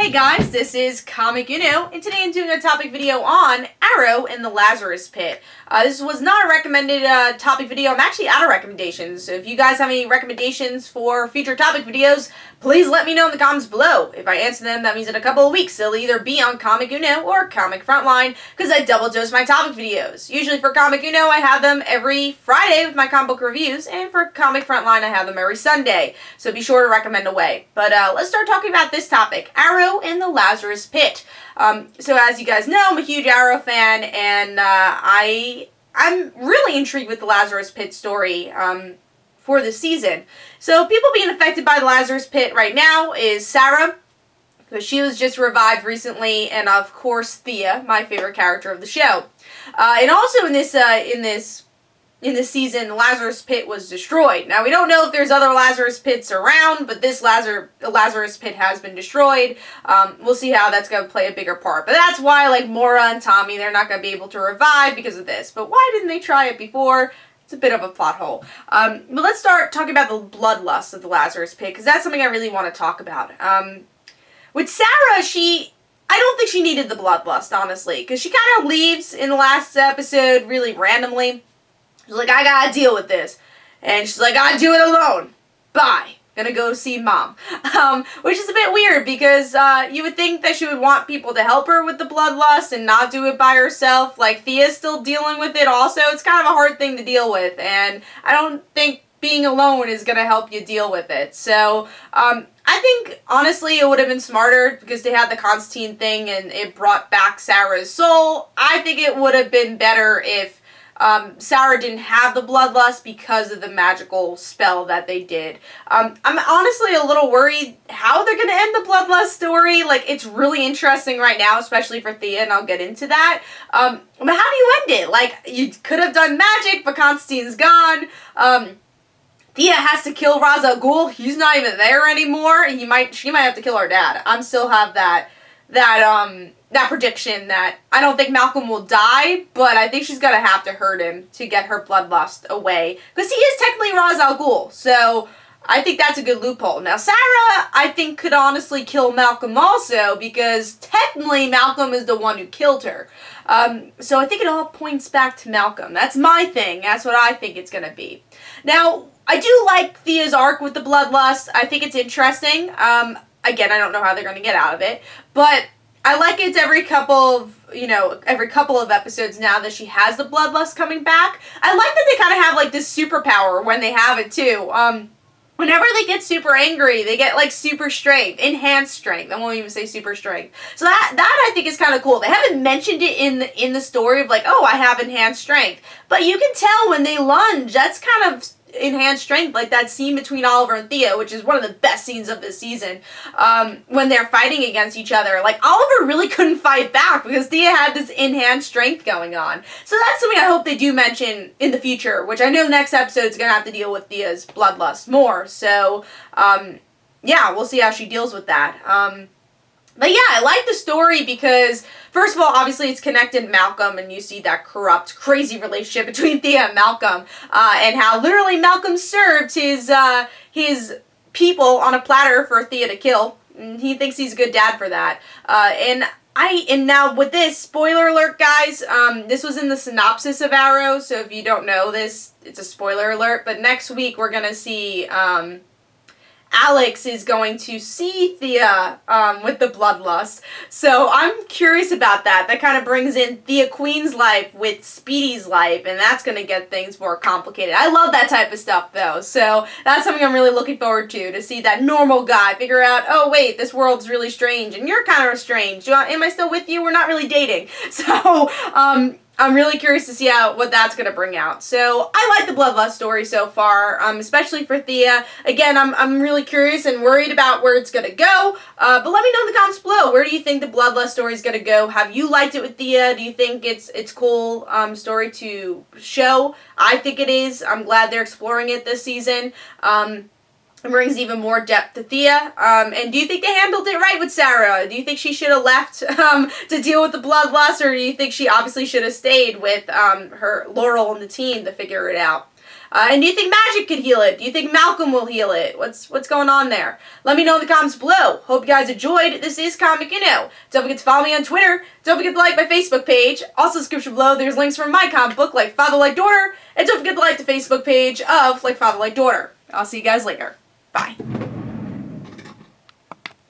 Hey guys, this is Comic Uno, and today I'm doing a topic video on Arrow and the Lazarus Pit. This was not a recommended topic video. I'm actually out of recommendations, so if you guys have any recommendations for future topic videos, please let me know in the comments below. If I answer them, that means in a couple of weeks they'll either be on Comic Uno or Comic Frontline, because I double dose my topic videos. Usually for Comic Uno, I have them every Friday with my comic book reviews, and for Comic Frontline, I have them every Sunday. So be sure to recommend away. But let's start talking about this topic, Arrow and the Lazarus Pit. So as you guys know, I'm a huge Arrow fan, and I'm really intrigued with the Lazarus Pit story for the season. So people being affected by the Lazarus Pit right now is Sarah, because she was just revived recently, and of course Thea, my favorite character of the show. And also in this season, the Lazarus Pit was destroyed. Now, we don't know if there's other Lazarus Pits around, but this Lazarus Pit has been destroyed. We'll see how that's going to play a bigger part. But that's why, like, Maura and Tommy, they're not going to be able to revive because of this. But why didn't they try it before? It's a bit of a plot hole. But let's start talking about the bloodlust of the Lazarus Pit, because that's something I really want to talk about. With Sarah, I don't think she needed the bloodlust, honestly, because she kind of leaves in the last episode really randomly. She's like, I gotta deal with this. And she's like, I do it alone. Bye. Gonna go see Mom. Which is a bit weird because you would think that she would want people to help her with the bloodlust and not do it by herself. Like, Thea's still dealing with it also. It's kind of a hard thing to deal with. And I don't think being alone is gonna help you deal with it. So, I think, honestly, it would have been smarter because they had the Constantine thing and it brought back Sarah's soul. I think it would have been better if Sarah didn't have the bloodlust because of the magical spell that they did. I'm honestly a little worried how they're going to end the bloodlust story. Like, it's really interesting right now, especially for Thea, and I'll get into that. But how do you end it? Like, you could have done magic, but Constantine's gone. Thea has to kill Ra's al Ghul. He's not even there anymore. She might have to kill her dad. I still have that prediction that I don't think Malcolm will die, but I think she's gonna have to hurt him to get her bloodlust away, because he is technically Ra's al Ghul, so I think that's a good loophole. Now, Sarah, I think, could honestly kill Malcolm also, because technically Malcolm is the one who killed her. So I think it all points back to Malcolm. That's my thing. That's what I think it's gonna be. Now, I do like Thea's arc with the bloodlust. I think it's interesting. Again, I don't know how they're gonna get out of it, but I like it's every couple of episodes now that she has the bloodlust coming back. I like that they kind of have, like, this superpower when they have it, too. Whenever they get super angry, they get, like, super strength, enhanced strength. I won't even say super strength. So that I think is kind of cool. They haven't mentioned it in the story of, like, oh, I have enhanced strength. But you can tell when they lunge, that's kind of enhanced strength, like that scene between Oliver and Thea, which is one of the best scenes of this season, when they're fighting against each other. Like, Oliver really couldn't fight back because Thea had this enhanced strength going on. So that's something I hope they do mention in the future, which I know next episode is going to have to deal with Thea's bloodlust more. So, yeah, we'll see how she deals with that. But yeah, I like the story because, first of all, obviously it's connected to Malcolm, and you see that corrupt, crazy relationship between Thea and Malcolm, and how literally Malcolm served his people on a platter for Thea to kill. And he thinks he's a good dad for that. And now with this, spoiler alert, guys, this was in the synopsis of Arrow, so if you don't know this, it's a spoiler alert, but next week we're gonna see, Alex is going to see Thea with the bloodlust. So I'm curious about that. That kind of brings in Thea Queen's life with Speedy's life, and that's going to get things more complicated. I love that type of stuff, though. So that's something I'm really looking forward to see that normal guy figure out, oh, wait, this world's really strange, and you're kind of strange. Am I still with you? We're not really dating. So, I'm really curious to see what that's going to bring out. So, I like the bloodlust story so far, especially for Thea. Again, I'm really curious and worried about where it's going to go, but let me know in the comments below. Where do you think the bloodlust story is going to go? Have you liked it with Thea? Do you think it's cool story to show? I think it is. I'm glad they're exploring it this season. It brings even more depth to Thea. And do you think they handled it right with Sarah? Do you think she should have left to deal with the bloodlust, or do you think she obviously should have stayed with her Laurel and the team to figure it out? And do you think magic could heal it? Do you think Malcolm will heal it? What's going on there? Let me know in the comments below. Hope you guys enjoyed. This is Comic Don't forget to follow me on Twitter. Don't forget to like my Facebook page. Also, in the description below, there's links for my comic book, Like Father, Like Daughter. And don't forget to like the Facebook page of Like Father, Like Daughter. I'll see you guys later. Bye.